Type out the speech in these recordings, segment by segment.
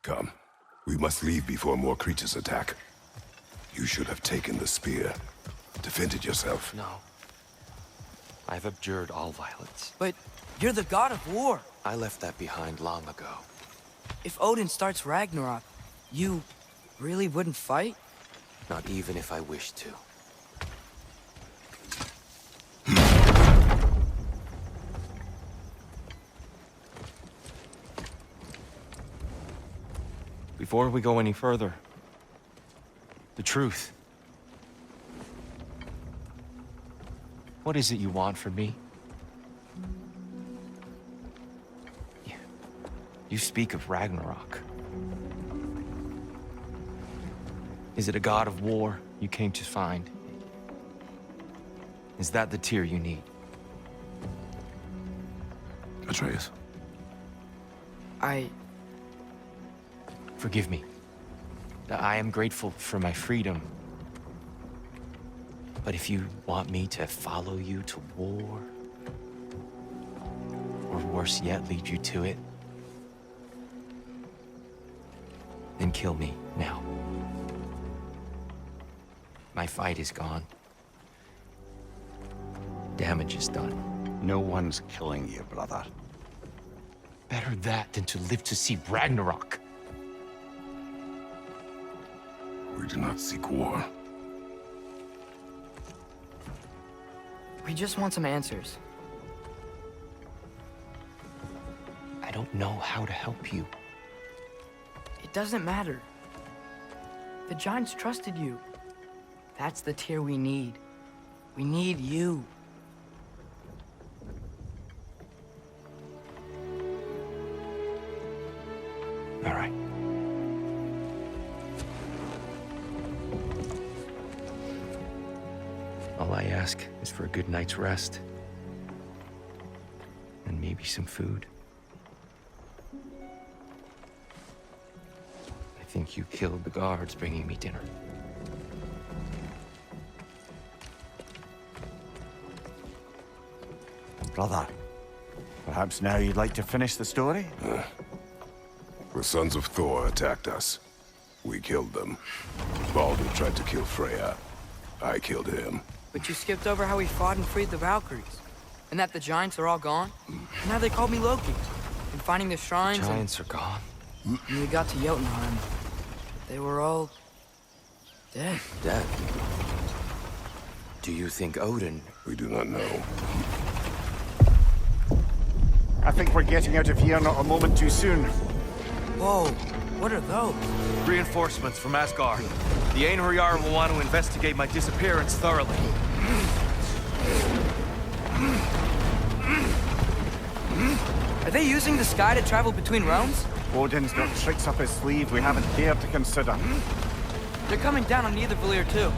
Come. We must leave before more creatures attack. You should have taken the spear. Defended yourself. No. I've abjured all violence. But you're the god of war. I left that behind long ago. If Odin starts Ragnarok, you really wouldn't fight? Not even if I wished to. Before we go any further, the truth. What is it you want from me? You speak of Ragnarok. Is it a god of war you came to find? Is that the tear you need? Atreus. Forgive me. I am grateful for my freedom. But if you want me to follow you to war, or worse yet, lead you to it, then kill me now. My fight is gone. Damage is done. No one's killing you, brother. Better that than to live to see Ragnarok. We do not seek war. We just want some answers. I don't know how to help you. It doesn't matter. The Giants trusted you. That's the tear we need. We need you. All right. All I ask is for a good night's rest. And maybe some food. I think you killed the guards bringing me dinner. Brother, perhaps now you'd like to finish the story? The sons of Thor attacked us. We killed them. Baldur tried to kill Freya. I killed him. But you skipped over how we fought and freed the Valkyries. And that the Giants are all gone. And how they called me Loki. And finding the shrines Giants are gone. and we got to Jotunheim. They were all... dead. Dead. Do you think Odin... We do not know. I think we're getting out of here not a moment too soon. Whoa, what are those? Reinforcements from Asgard. The Einherjar will want to investigate my disappearance thoroughly. Are they using the sky to travel between realms? Odin's got tricks up his sleeve we haven't dared to consider. They're coming down on Nidavellir too.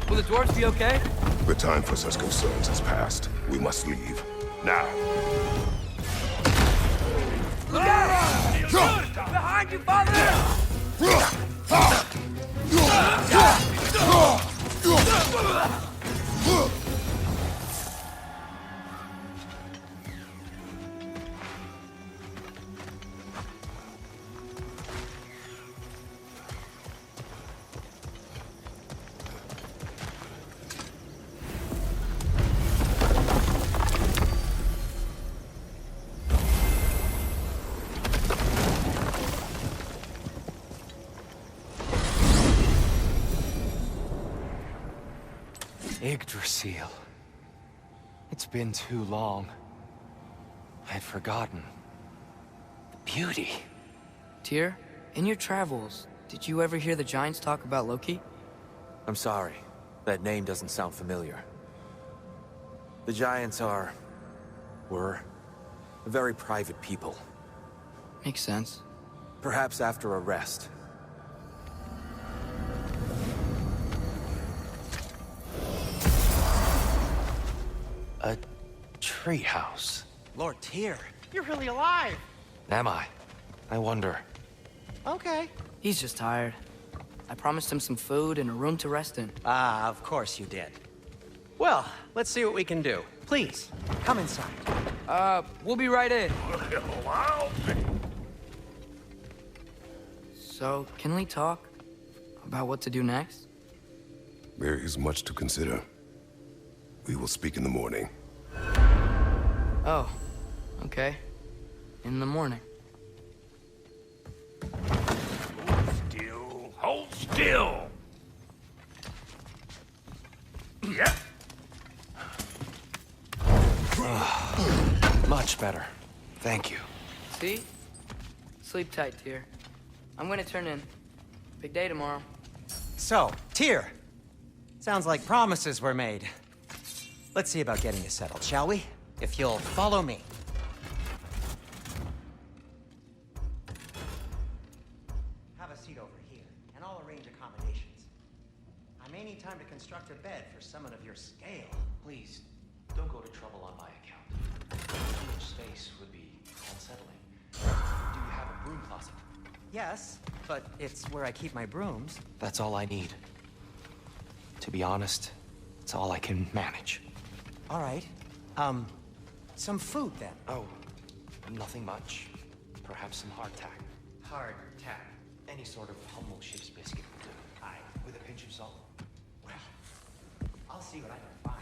Will the dwarves be okay? The time for such concerns has passed. We must leave. Now. Look out! Behind you, father! Yggdrasil. It's been too long. I'd forgotten. The beauty. Tyr, in your travels, did you ever hear the Giants talk about Loki? I'm sorry. That name doesn't sound familiar. The Giants were a very private people. Makes sense. Perhaps after a rest. A treehouse. Lord Tyr, you're really alive! Am I? I wonder. Okay. He's just tired. I promised him some food and a room to rest in. Ah, of course you did. Well, let's see what we can do. Please, come inside. We'll be right in. So, can we talk about what to do next? There is much to consider. We will speak in the morning. Oh, okay. In the morning. Still. Hold still. Yeah. Much better. Thank you. See? Sleep tight, dear. I'm gonna turn in. Big day tomorrow. So, Tyr. Sounds like promises were made. Let's see about getting you settled, shall we? If you'll follow me. Have a seat over here, and I'll arrange accommodations. I may need time to construct a bed for someone of your scale. Please, don't go to trouble on my account. Too much space would be unsettling. Do you have a broom closet? Yes, but it's where I keep my brooms. That's all I need. To be honest, it's all I can manage. All right. Some food then. Oh, nothing much. Perhaps some hardtack. Hardtack. Any sort of humble ship's biscuit will do. Aye. With a pinch of salt. Well, I'll see what I can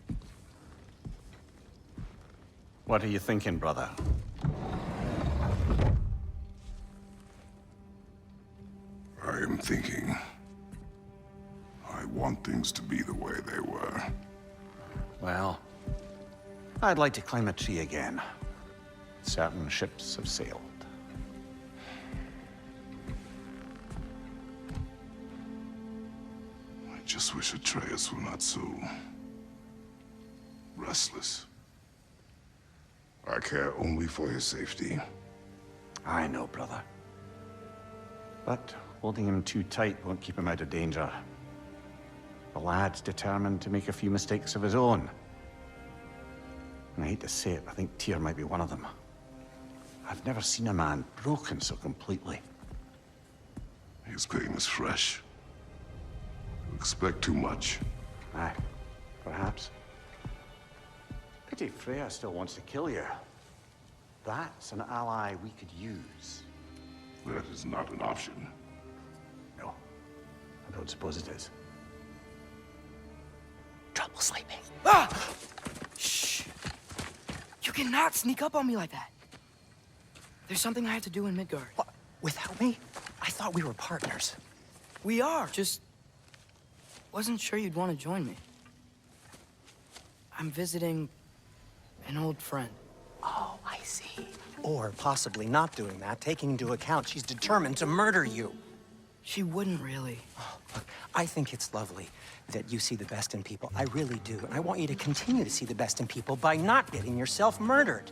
find. What are you thinking, brother? I am thinking. I want things to be the way they were. Well, I'd like to climb a tree again. Certain ships have sailed. I just wish Atreus were not so restless. I care only for his safety. I know, brother. But holding him too tight won't keep him out of danger. The lad's determined to make a few mistakes of his own. And I hate to say it, I think Tyr might be one of them. I've never seen a man broken so completely. His pain is fresh. You expect too much. Aye, perhaps. Pity Freya still wants to kill you. That's an ally we could use. That is not an option. No, I don't suppose it is. Trouble sleeping. Ah! Shh! You cannot sneak up on me like that. There's something I have to do in Midgard. What? Without me? I thought we were partners. We are, just... wasn't sure you'd want to join me. I'm visiting an old friend. Oh, I see. Or possibly not doing that, taking into account she's determined to murder you. She wouldn't really. Oh, look, I think it's lovely that you see the best in people. I really do. And I want you to continue to see the best in people by not getting yourself murdered.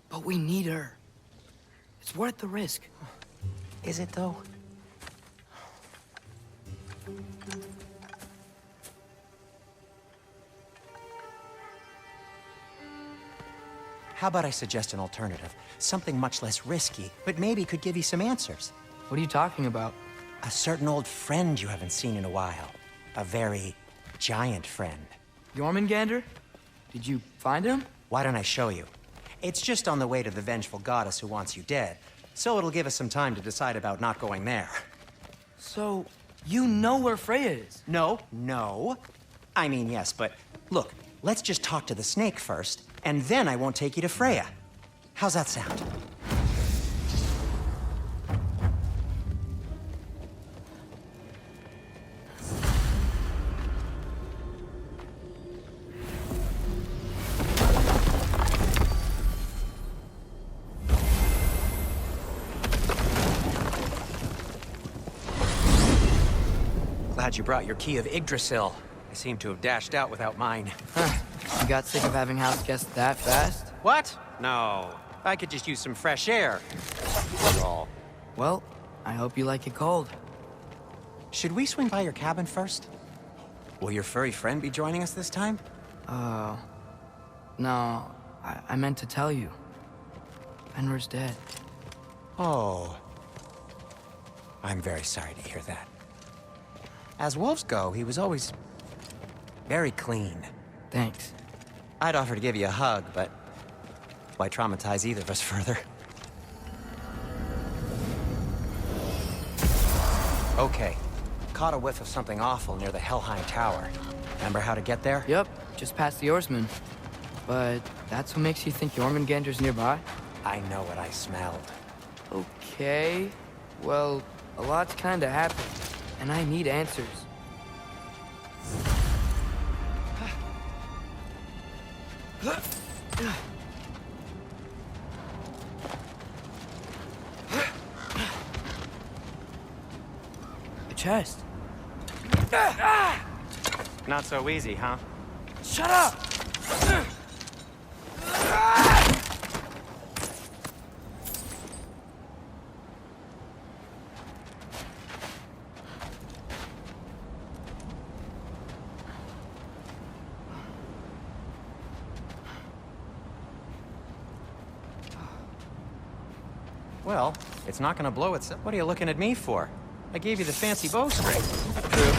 But we need her. It's worth the risk. Is it, though? How about I suggest an alternative? Something much less risky, but maybe could give you some answers. What are you talking about? A certain old friend you haven't seen in a while. A very giant friend. Jormungandr? Did you find him? Why don't I show you? It's just on the way to the vengeful goddess who wants you dead, so it'll give us some time to decide about not going there. So, you know where Freya is? No. I mean, yes, but look, let's just talk to the snake first, and then I won't take you to Freya. How's that sound? Glad you brought your key of Yggdrasil. I seem to have dashed out without mine. You got sick of having house guests that fast? What? No. I could just use some fresh air. That's all. Well, I hope you like it cold. Should we swing by your cabin first? Will your furry friend be joining us this time? No, I meant to tell you. Fenrir's dead. Oh. I'm very sorry to hear that. As wolves go, he was always very clean. Thanks. I'd offer to give you a hug, but why traumatize either of us further? Okay. Caught a whiff of something awful near the Helheim Tower. Remember how to get there? Yep, just past the Oarsman. But that's what makes you think Jormungandr's nearby? I know what I smelled. Okay. Well, a lot's kinda happened, and I need answers. A chest. Not so easy, huh? Shut up! Well, it's not gonna blow itself. What are you looking at me for? I gave you the fancy bowstring. True.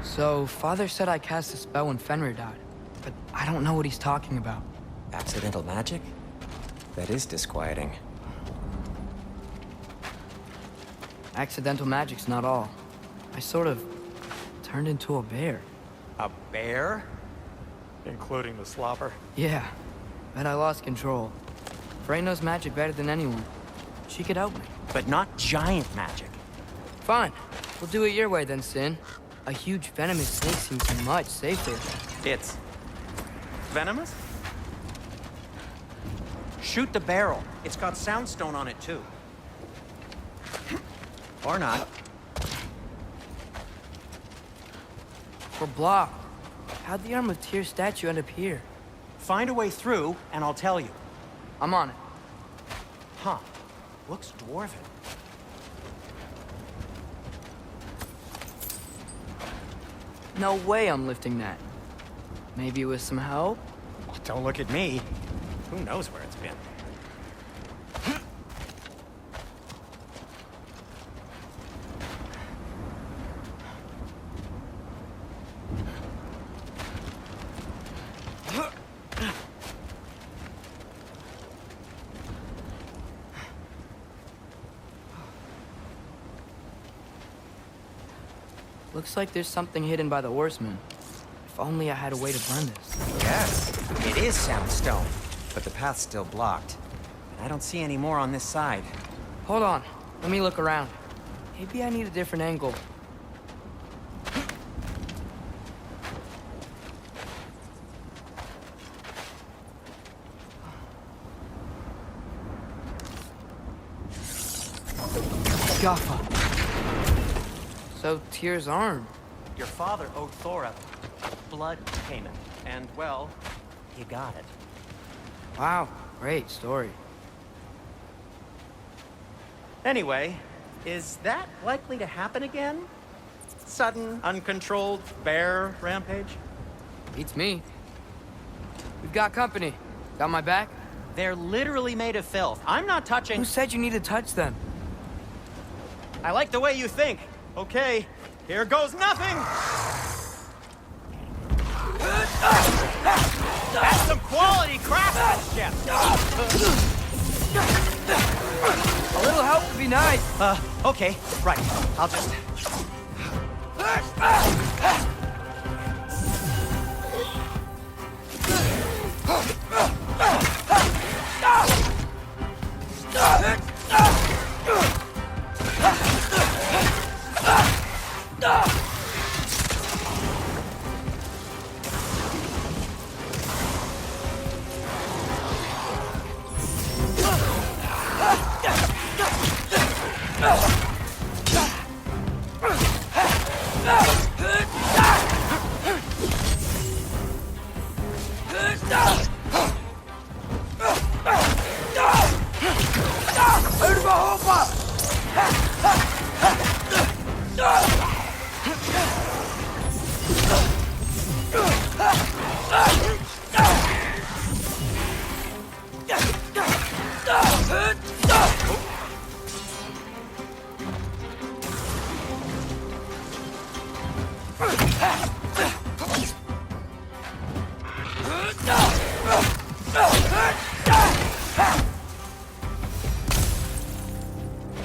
So, Father said I cast a spell when Fenrir died, but I don't know what he's talking about. Accidental magic? That is disquieting. Accidental magic's not all. I sort of turned into a bear. A bear? Including the slobber. Yeah, but I lost control. Frey knows magic better than anyone. She could help me. But not giant magic. Fine, we'll do it your way then, Sin. A huge venomous snake seems much safer. It's... venomous? Shoot the barrel. It's got soundstone on it, too. Or not. We're blocked. How'd the Arm of Tyr statue end up here? Find a way through, and I'll tell you. I'm on it. Huh. Looks dwarven. No way I'm lifting that. Maybe with some help? Well, don't look at me. Who knows where it's been? Looks like there's something hidden by the Horseman. If only I had a way to burn this. Yes, it is soundstone. But the path's still blocked. And I don't see any more on this side. Hold on, let me look around. Maybe I need a different angle. Gaffa. So, Tyr's arm. Your father owed Thor a blood payment. And, well, he got it. Wow, great story. Anyway, is that likely to happen again? Sudden, uncontrolled bear rampage? Beats me. We've got company. Got my back? They're literally made of filth. I'm not touching... Who said you need to touch them? I like the way you think. Okay, here goes nothing! That's some quality craftsmanship! A little help would be nice. Okay, right. I'll just...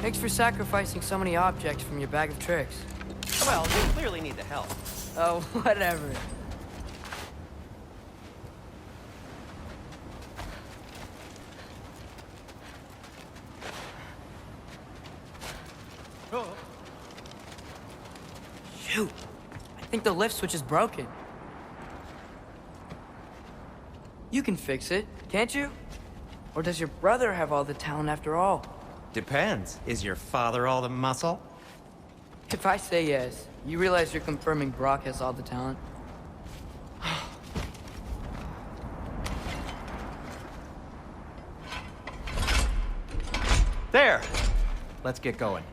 Thanks for sacrificing so many objects from your bag of tricks. Well, you clearly need the help. Oh, whatever. Shoot! I think the lift switch is broken. You can fix it, can't you? Or does your brother have all the talent after all? Depends. Is your father all the muscle? If I say yes, you realize you're confirming Brock has all the talent? There! Let's get going.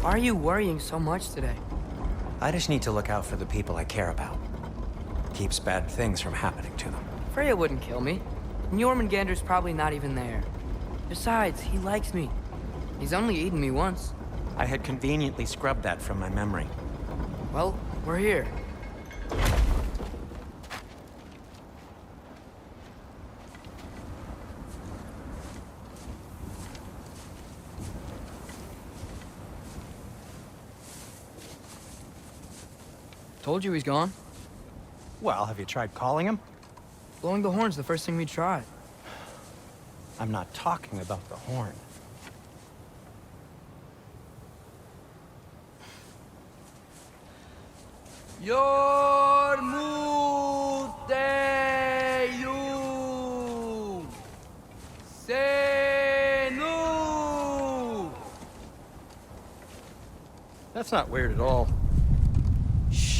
Why are you worrying so much today? I just need to look out for the people I care about. Keeps bad things from happening to them. Freya wouldn't kill me. And Jormungandr's probably not even there. Besides, he likes me. He's only eaten me once. I had conveniently scrubbed that from my memory. Well, we're here. Told you he's gone. Well, have you tried calling him? Blowing the horn's the first thing we tried. I'm not talking about the horn. Yormuteyu Senu. That's not weird at all. Shh.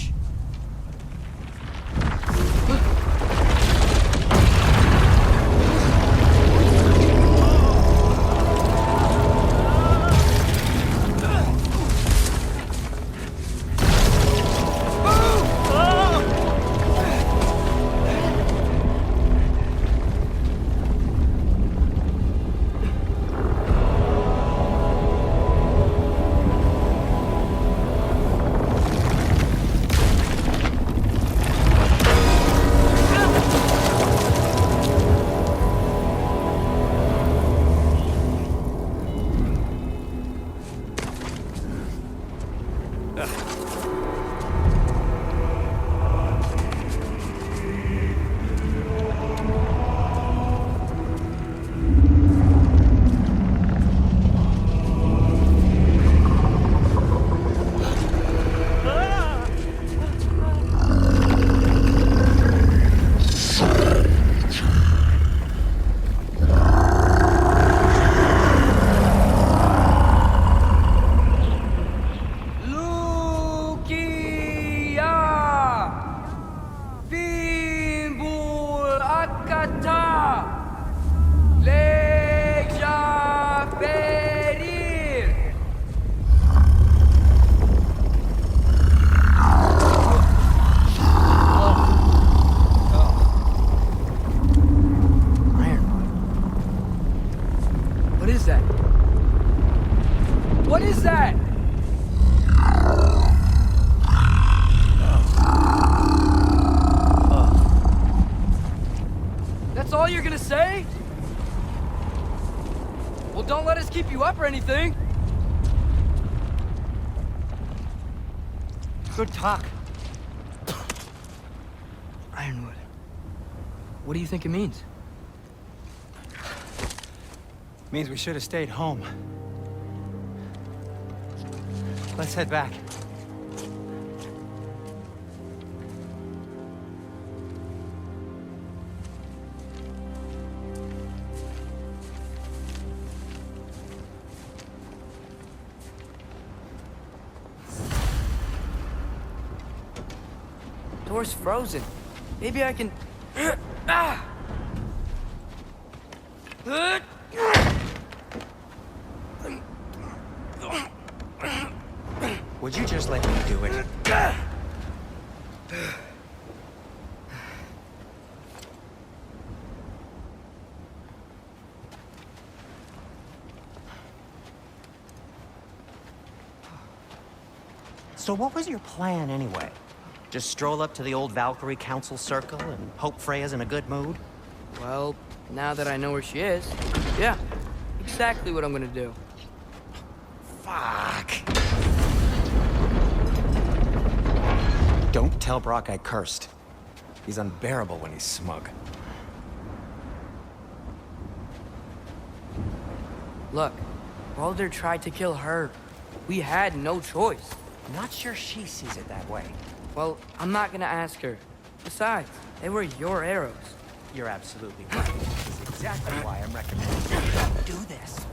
What is that? That's all you're gonna say? Well, don't let us keep you up or anything. Good talk. Ironwood. What do you think it means? Means we should have stayed home. Let's head back. Door's frozen. Maybe I can... Ah! Would you just let me do it? So what was your plan anyway? Just stroll up to the old Valkyrie Council circle and hope Freya's in a good mood? Well, now that I know where she is, yeah, exactly what I'm gonna do. Fuck. Don't tell Brock I cursed. He's unbearable when he's smug. Look, Baldur tried to kill her. We had no choice. Not sure she sees it that way. Well, I'm not gonna ask her. Besides, they were your arrows. You're absolutely right. This is exactly why I'm recommending you don't do this.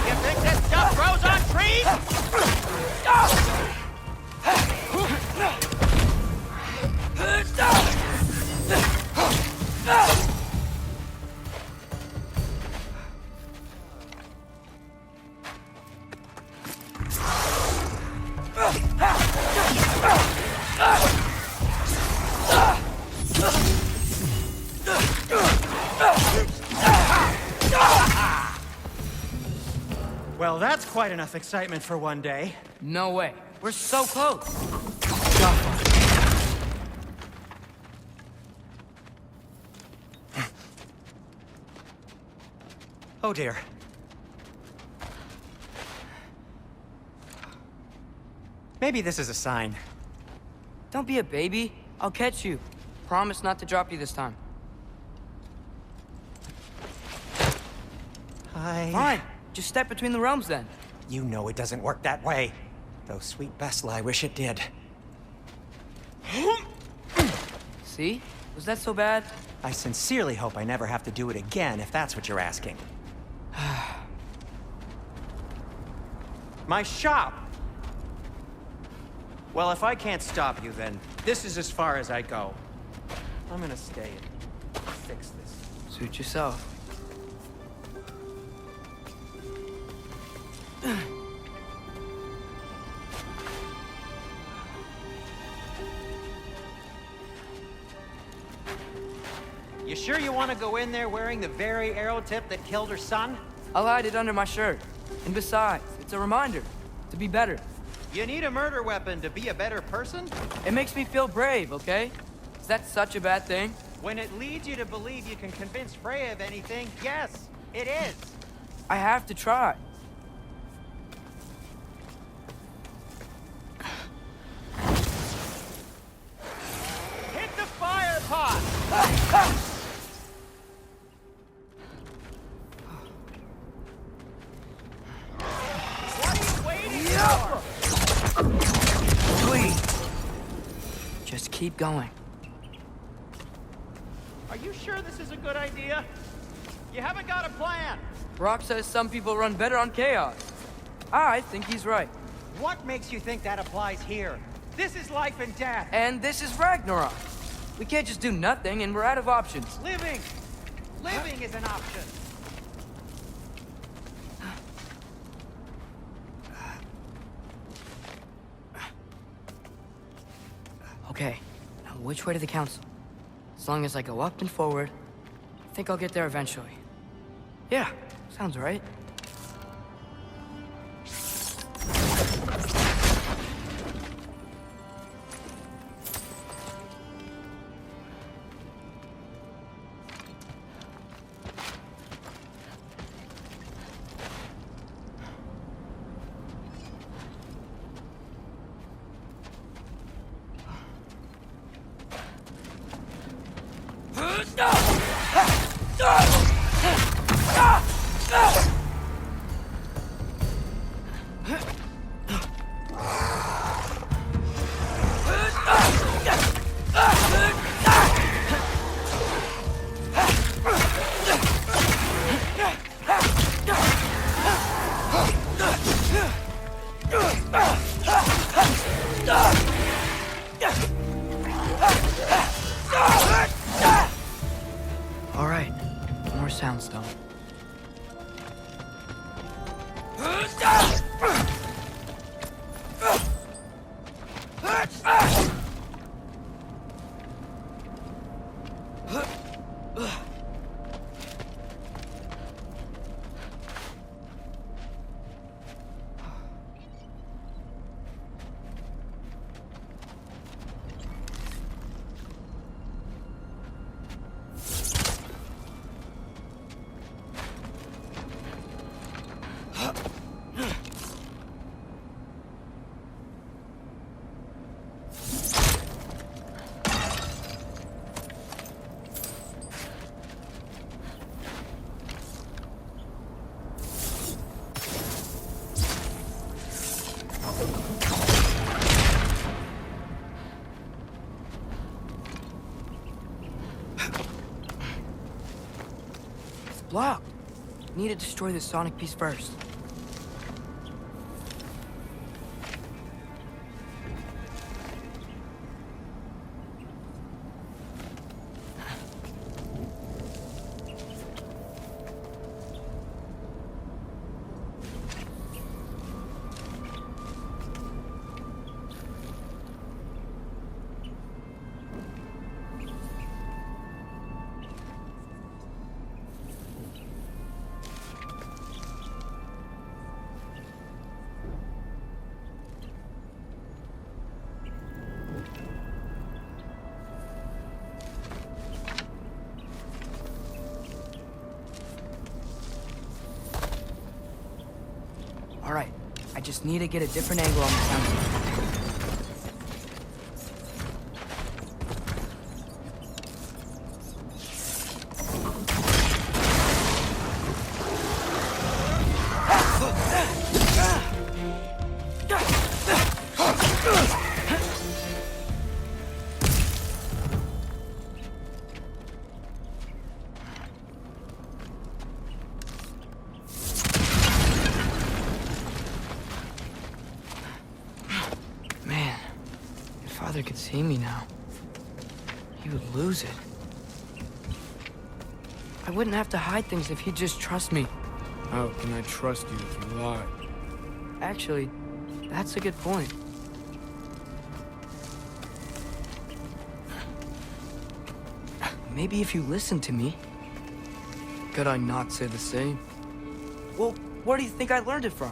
You think this stuff grows on trees? Well, that's quite enough excitement for one day. No way. We're so close. Oh dear. Maybe this is a sign. Don't be a baby. I'll catch you. Promise not to drop you this time. Fine. Just step between the realms then. You know it doesn't work that way. Though sweet Bessla, I wish it did. See? Was that so bad? I sincerely hope I never have to do it again, if that's what you're asking. My shop! Well, if I can't stop you, then this is as far as I go. I'm gonna stay and fix this. Suit yourself. You sure you want to go in there wearing the very arrow tip that killed her son? I'll hide it under my shirt. And besides, it's a reminder to be better. You need a murder weapon to be a better person? It makes me feel brave, okay? Is that such a bad thing? When it leads you to believe you can convince Freya of anything, yes, it is. I have to try. Hit the fire pot! What are you waiting for? Please. Just keep going. Are you sure this is a good idea? You haven't got a plan. Brock says some people run better on chaos. I think he's right. What makes you think that applies here? This is life and death. And this is Ragnarok. We can't just do nothing, and we're out of options. Living! Living is an option. Okay, now which way to the council? As long as I go up and forward, I think I'll get there eventually. Yeah, sounds right. blocked. Need to destroy this sonic piece first. All right, I just need to get a different angle on the sound. Man, if Father could see me now, he would lose it. I wouldn't have to hide things if he'd just trust me. How can I trust you if you lie? Actually, that's a good point. Maybe if you listen to me. Could I not say the same? Well, where do you think I learned it from?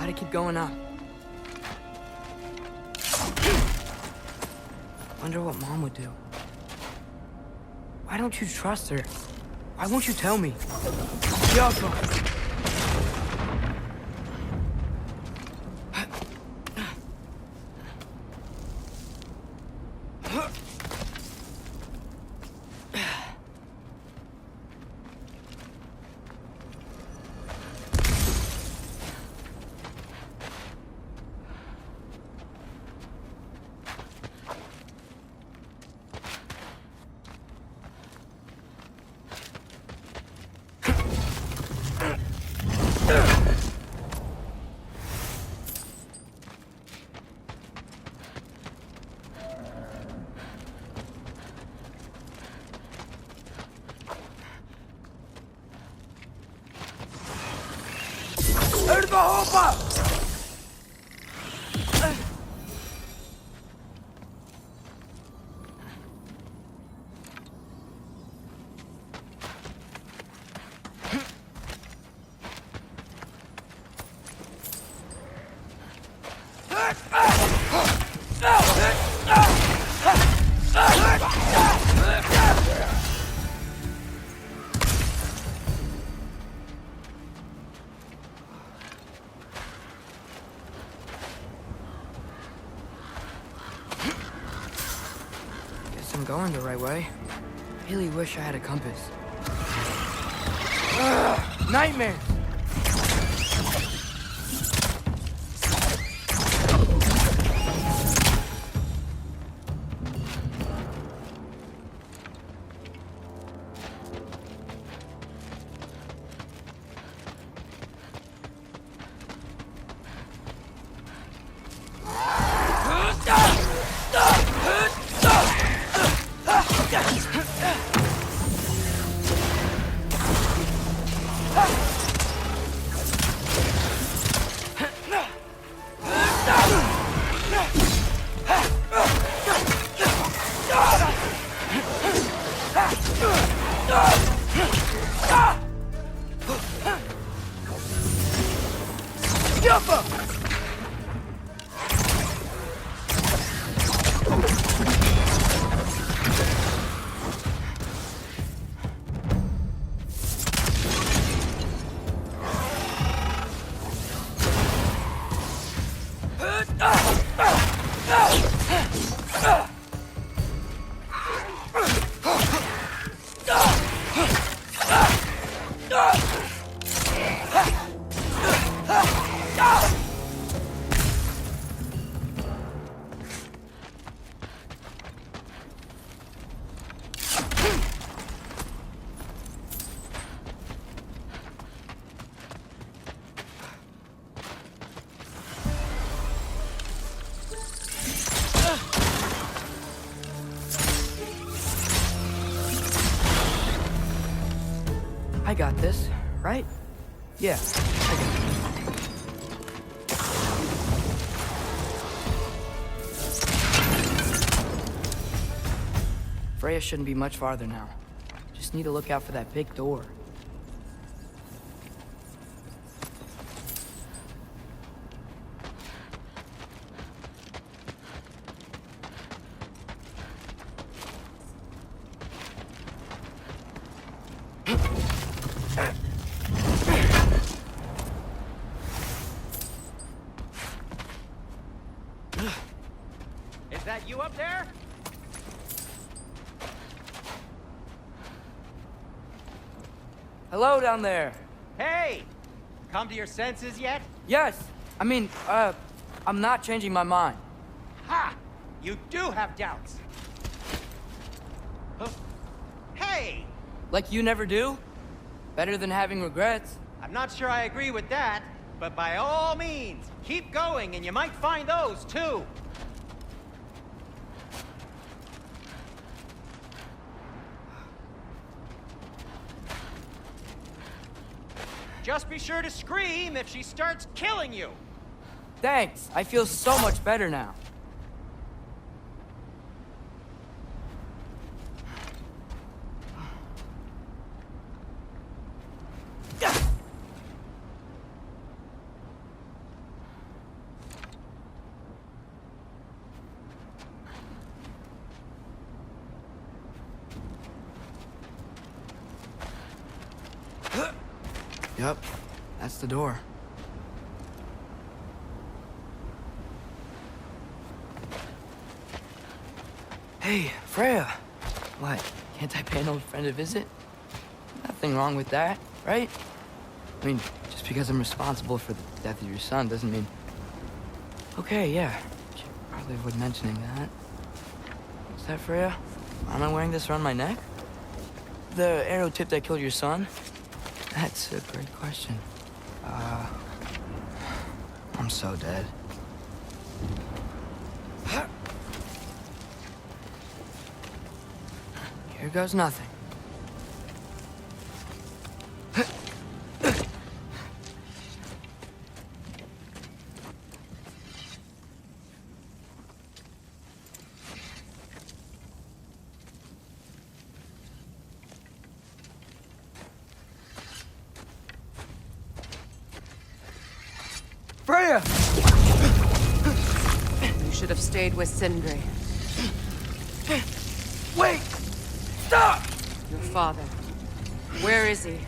Gotta keep going up. Wonder what Mom would do. Why don't you trust her? Why won't you tell me? Yoko! Guess I'm going the right way. Really wish I had a compass. Ugh, nightmares! I got this, right? Yeah, I got it. Freya shouldn't be much farther now. Just need to look out for that big door. Is that you up there? Hello down there. Hey! Come to your senses yet? Yes, I mean, I'm not changing my mind. Ha! You do have doubts. Huh? Hey! Like you never do? Better than having regrets. I'm not sure I agree with that, but by all means, keep going and you might find those too. Just be sure to scream if she starts killing you. Thanks, I feel so much better now. Yep, that's the door. Hey, Freya. What, can't I pay an old friend a visit? Nothing wrong with that, right? I mean, just because I'm responsible for the death of your son doesn't mean... Okay, yeah. Should probably avoid mentioning that. Is that Freya? Why am I wearing this around my neck? The arrow tip that killed your son? That's a great question. I'm so dead. Here goes nothing. Freya! You should have stayed with Sindri. Wait! Stop! Your father. Where is he?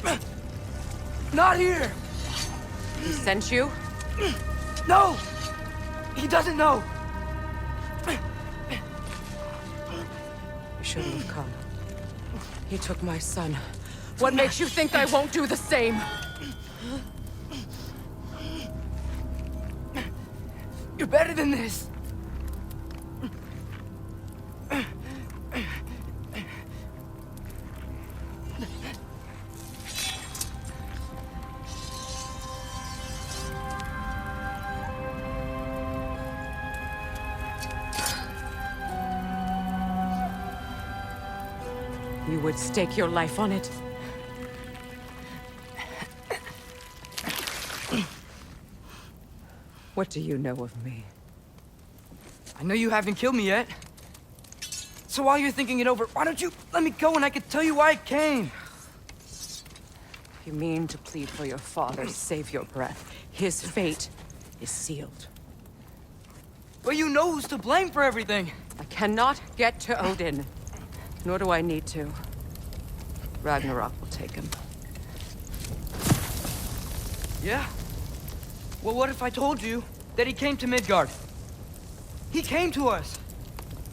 Not here! He sent you? No! He doesn't know! You shouldn't have come. He took my son. What makes you think I won't do the same? You're better than this! You would stake your life on it? What do you know of me? I know you haven't killed me yet. So while you're thinking it over, why don't you let me go and I can tell you why I came? you mean to plead for your father, save your breath. His fate is sealed. But you know who's to blame for everything. I cannot get to Odin. Nor do I need to. Ragnarok will take him. Yeah? Well, what if I told you that he came to Midgard? He came to us.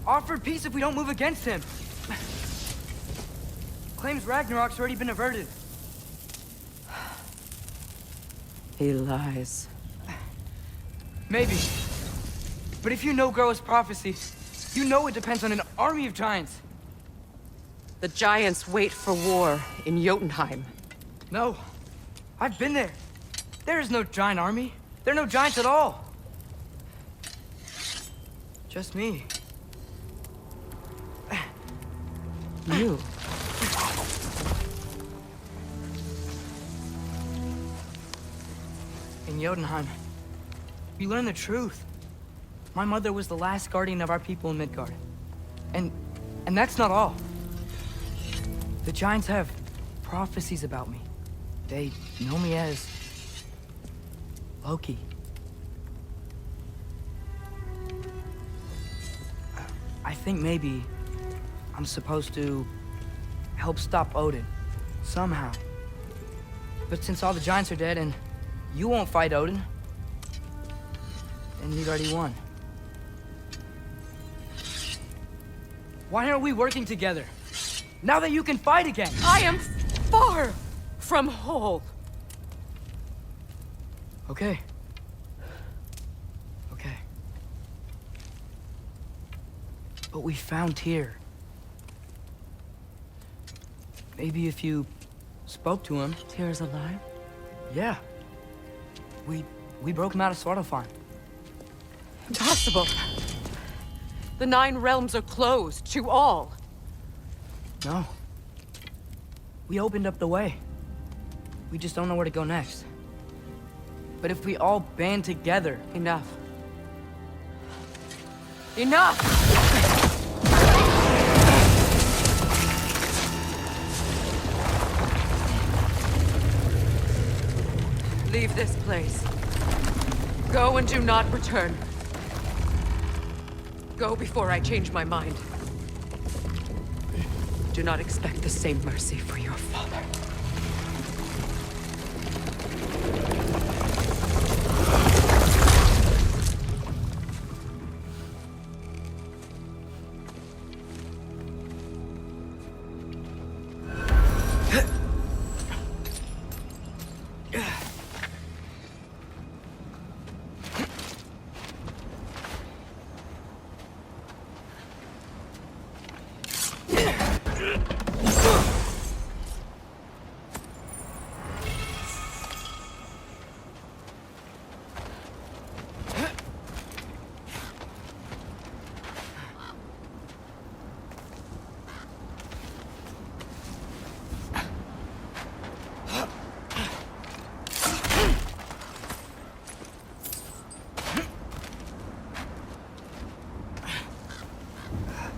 Offered peace if we don't move against him. Claims Ragnarok's already been averted. He lies. Maybe. But if you know Groa's prophecy, you know it depends on an army of giants. The giants wait for war in Jotunheim. No. I've been there. There is no giant army. There are no giants at all. Just me. You. In Jotunheim, we learn the truth. My mother was the last guardian of our people in Midgard. And that's not all. The giants have prophecies about me. They know me as Loki. I think maybe I'm supposed to help stop Odin, somehow. But since all the giants are dead and you won't fight Odin, then you've already won. Why aren't we working together? Now that you can fight again! I am far from whole. Okay. Okay. But we found Tyr. Maybe if you spoke to him... Tyr's alive? Yeah. We broke him out of Svartalfheim. Impossible. The 9 realms are closed to all. No. We opened up the way. We just don't know where to go next. But if we all band together... Enough. Enough! Leave this place. Go and do not return. Go before I change my mind. Do not expect the same mercy for your father.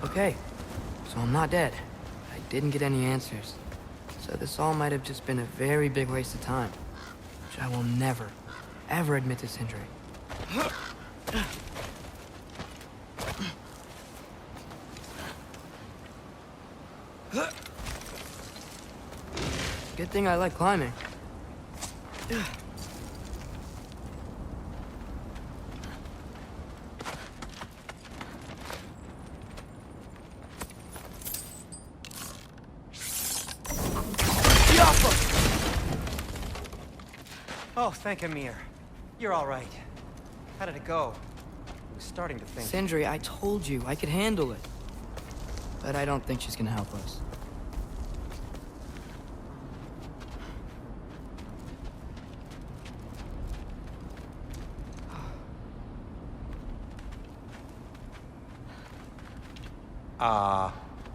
Okay, so I'm not dead. I didn't get any answers. So this all might have just been a very big waste of time. Which I will never, ever admit to Sindri. Good thing I like climbing. Oh, thank Amir. You're all right. How did it go? I was starting to think... Sindri, I told you I could handle it. But I don't think she's gonna help us.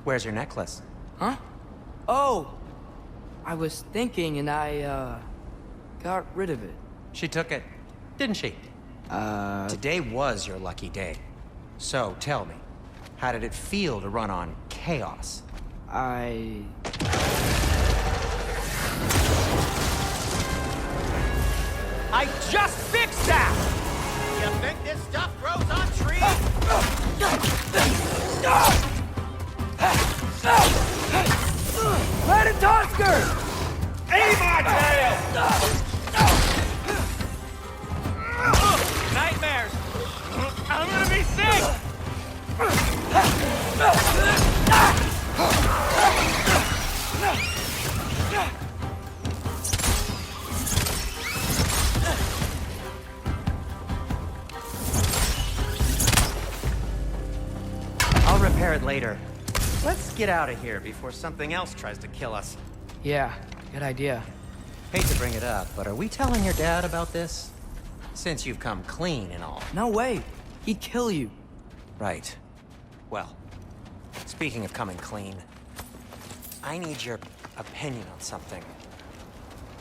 Where's your necklace? Huh? Oh! I was thinking and I, got rid of it. She took it, didn't she? Today was your lucky day. So, tell me, how did it feel to run on chaos? I just fixed that! You think this stuff grows on trees? Let it Tusker! Aim my tail! Nightmares! I'm gonna be sick! I'll repair it later. Let's get out of here before something else tries to kill us. Yeah, good idea. Hate to bring it up, but are we telling your dad about this? Since you've come clean and all. No way. He'd kill you. Right. Well, speaking of coming clean, I need your opinion on something.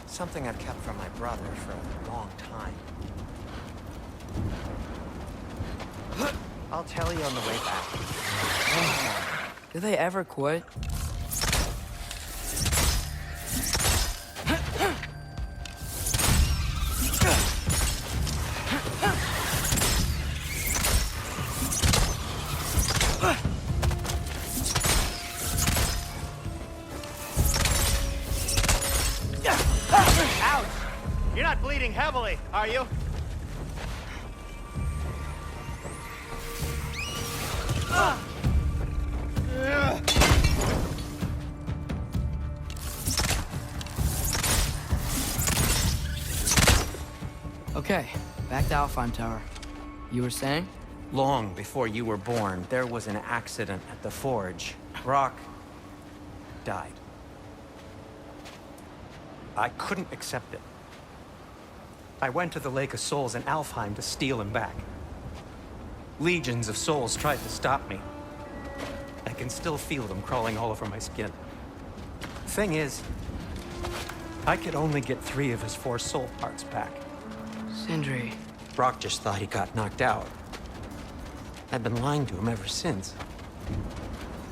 Something I've kept from my brother for a long time. I'll tell you on the way back. Do they ever quit? Ouch! You're not bleeding heavily, are you? Okay, back to Alfheim Tower. You were saying? Long before you were born, there was an accident at the forge. Brock died. I couldn't accept it. I went to the Lake of Souls in Alfheim to steal him back. Legions of souls tried to stop me. I can still feel them crawling all over my skin. Thing is, I could only get 3 of his 4 soul parts back. Sindri. Brock just thought he got knocked out. I've been lying to him ever since.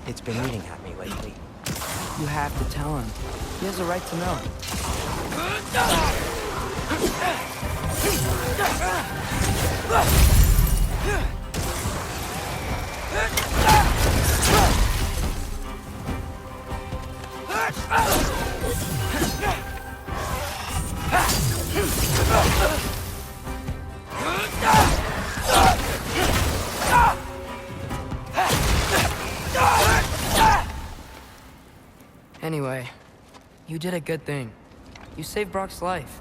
It's been eating at me lately. You have to tell him. He has a right to know. Anyway, you did a good thing. You saved Brock's life.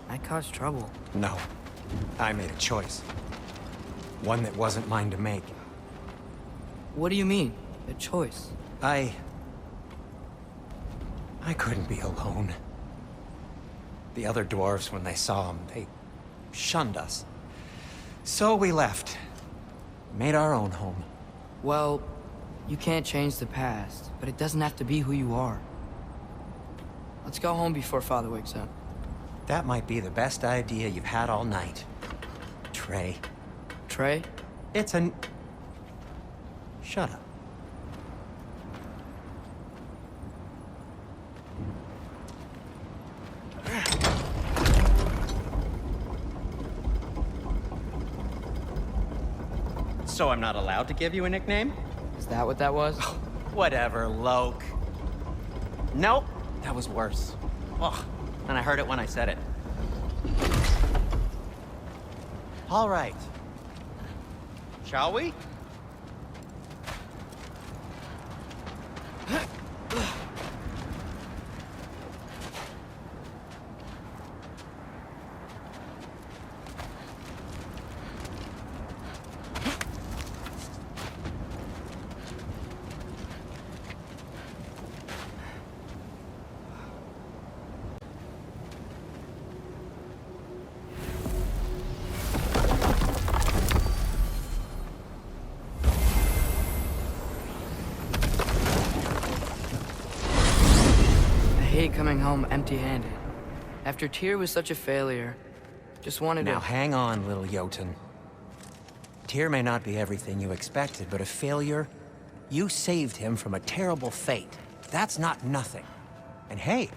I caused trouble. No. I made a choice. One that wasn't mine to make. What do you mean? A choice? I couldn't be alone. The other dwarves, when they saw him, they shunned us. So we left. Made our own home. Well, you can't change the past, but it doesn't have to be who you are. Let's go home before Father wakes up. That might be the best idea you've had all night. Trey. Trey? It's an... Shut up. So I'm not allowed to give you a nickname? Is that what that was? Whatever, Loke. Nope, that was worse. Ugh, and I heard it when I said it. All right. Shall we? I hate coming home empty-handed. After Tyr was such a failure, just wanted to... Now hang on, little Jotun. Tyr may not be everything you expected, but a failure? You saved him from a terrible fate. That's not nothing. And hey,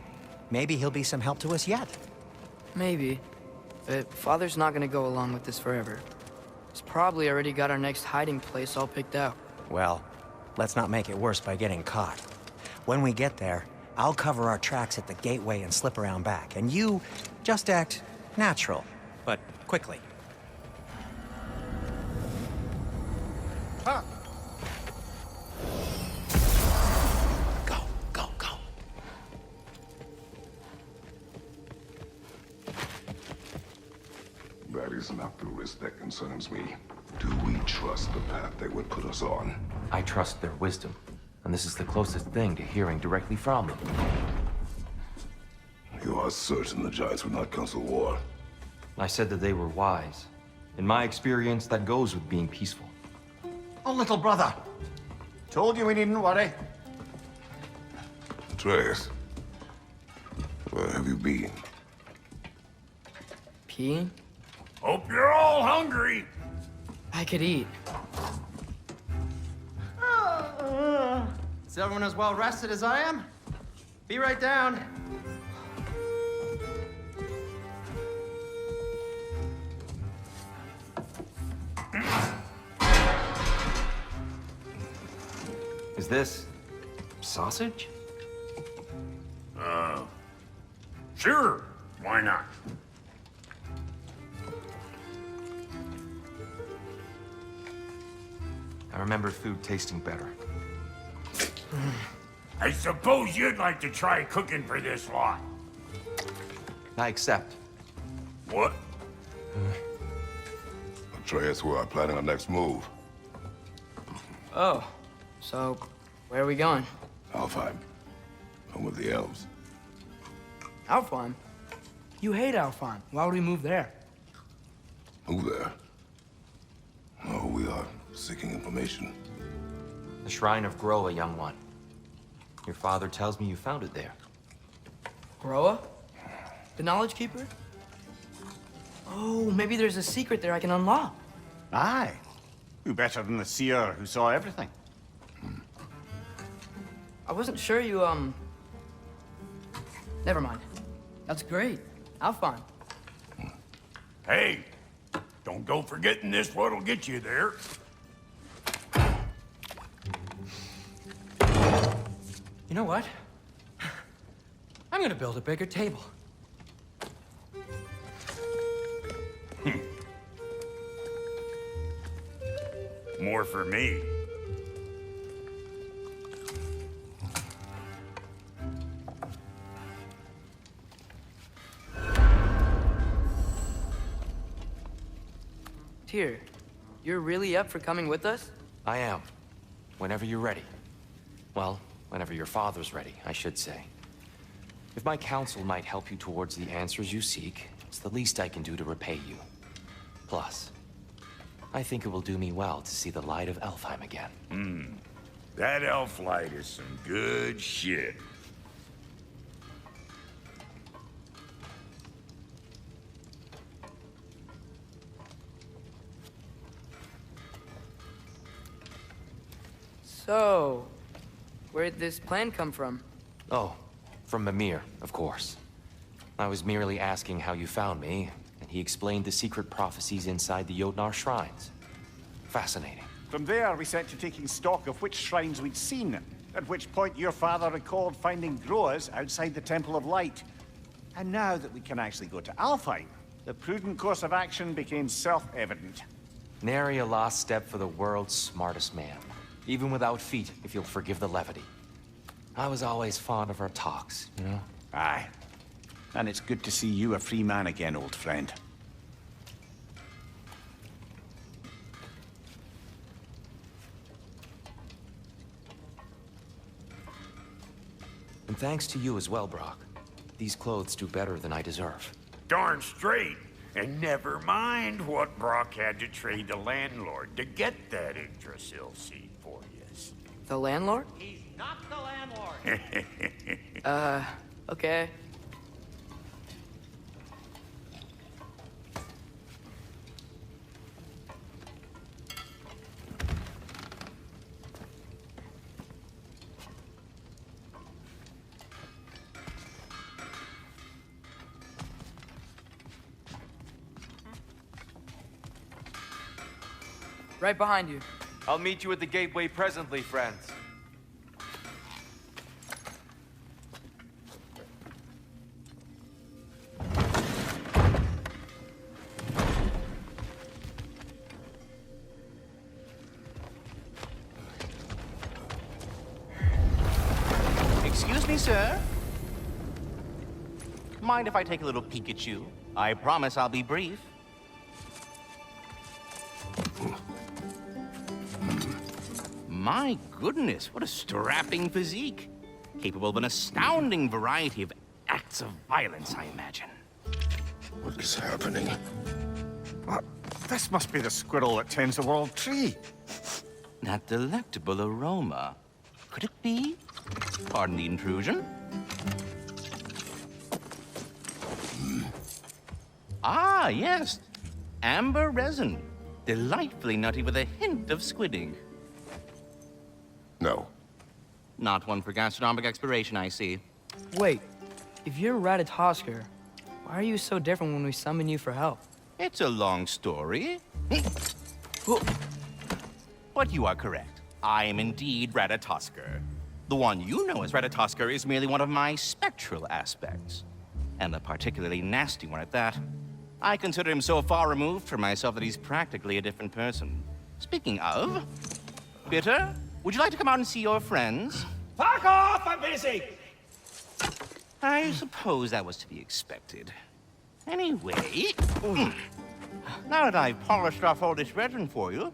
maybe he'll be some help to us yet. Maybe. but Father's not gonna go along with this forever. He's probably already got our next hiding place all picked out. Well, let's not make it worse by getting caught. When we get there, I'll cover our tracks at the gateway and slip around back, and you just act natural, but quickly. Huh. Go, go, go. That is not the risk that concerns me. Do we trust the path they would put us on? I trust their wisdom, and this is the closest thing to hearing directly from them. You are certain the Giants would not counsel war? I said that they were wise. In my experience, that goes with being peaceful. Oh, little brother. Told you we needn't worry. Atreus, where have you been? Peeing? Hope you're all hungry. I could eat. Is everyone as well rested as I am? Be right down. Is this sausage? Sure. Why not? I remember food tasting better. I suppose you'd like to try cooking for this lot. I accept. What? Atreus, we are planning our next move. Oh, so where are we going? Alfheim. Home of the elves. Alfheim? You hate Alfheim. Why would we move there? Who there? Oh, we are seeking information. The Shrine of Groa, young one. Your father tells me you found it there. Groa? The Knowledge Keeper? Oh, maybe there's a secret there I can unlock. Aye. Who better than the seer who saw everything? I wasn't sure you, Never mind. That's great. Alfheim. Hey, don't go forgetting this what'll get you there. You know what? I'm gonna build a bigger table. More for me. Tyr, you're really up for coming with us? I am. Whenever you're ready. Well, whenever your father's ready, I should say. If my counsel might help you towards the answers you seek, it's the least I can do to repay you. Plus, I think it will do me well to see the light of Alfheim again. That elf light is some good shit. So, where'd this plan come from? Oh, from Mimir, of course. I was merely asking how you found me, and he explained the secret prophecies inside the Jotnar shrines. Fascinating. From there, we set to taking stock of which shrines we'd seen, at which point your father recalled finding Groas outside the Temple of Light. And now that we can actually go to Alfheim, the prudent course of action became self-evident. Nary a lost step for the world's smartest man. Even without feet, if you'll forgive the levity. I was always fond of our talks, you know? Aye. And it's good to see you a free man again, old friend. And thanks to you as well, Brock. These clothes do better than I deserve. Darn straight. And never mind what Brock had to trade the landlord to get that Yggdrasil seed for you. The landlord? He's not the landlord. Okay. Right behind you. I'll meet you at the gateway presently, friends. Excuse me, sir. Mind if I take a little peek at you? I promise I'll be brief. My goodness, what a strapping physique. Capable of an astounding variety of acts of violence, I imagine. What is happening? This must be the squirrel that tends the world tree. That delectable aroma. Could it be? Pardon the intrusion. Ah, yes. Amber resin. Delightfully nutty with a hint of squidding. No. Not one for gastronomic exploration, I see. Wait, if you're Ratatosker, why are you so different when we summon you for help? It's a long story. But you are correct. I am indeed Ratatosker. The one you know as Ratatosker is merely one of my spectral aspects. And a particularly nasty one at that. I consider him so far removed from myself that he's practically a different person. Speaking of... Bitter, would you like to come out and see your friends? Fuck off! I'm busy! I suppose that was to be expected. Anyway... Now that I've polished off all this resin for you,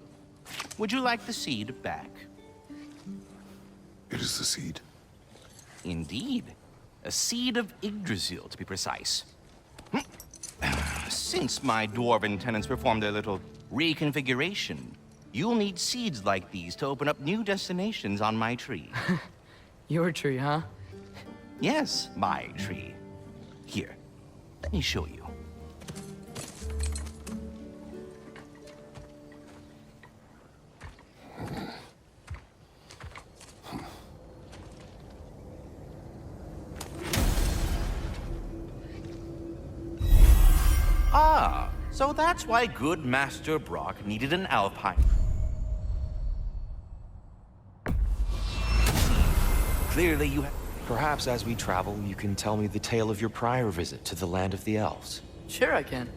would you like the seed back? It is the seed. Indeed. A seed of Yggdrasil, to be precise. Since my dwarven tenants performed their little reconfiguration, you'll need seeds like these to open up new destinations on my tree. Your tree, huh? Yes, my tree. Here, let me show you. Ah, so that's why good Master Brock needed an Alpine. Clearly you have... Perhaps as we travel, you can tell me the tale of your prior visit to the land of the elves. Sure I can.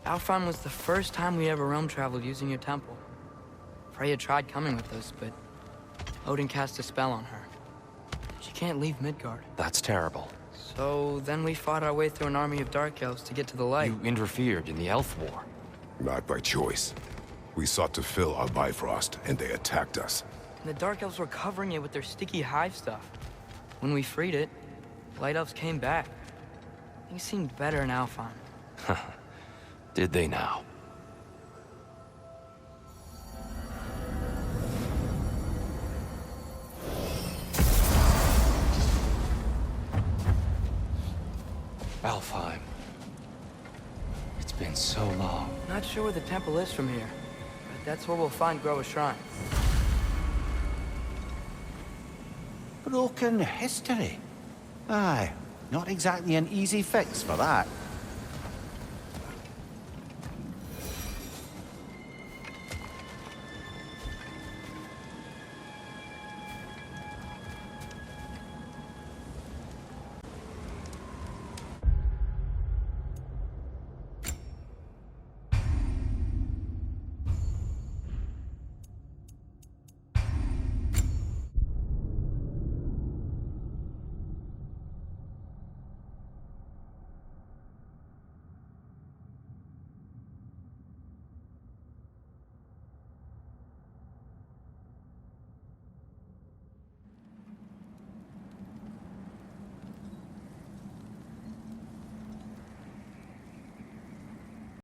Alfheim was the first time we ever realm traveled using your temple. Freya tried coming with us, but Odin cast a spell on her. She can't leave Midgard. That's terrible. So then we fought our way through an army of dark elves to get to the light. You interfered in the elf war. Not by choice. We sought to fill our Bifrost, and they attacked us. And the dark elves were covering it with their sticky hive stuff. When we freed it, light elves came back. Things seemed better in Alfheim. Did they now? Alfheim. It's been so long. Not sure where the temple is from here, but that's where we'll find Groa's shrine. Broken history. Aye, not exactly an easy fix for that.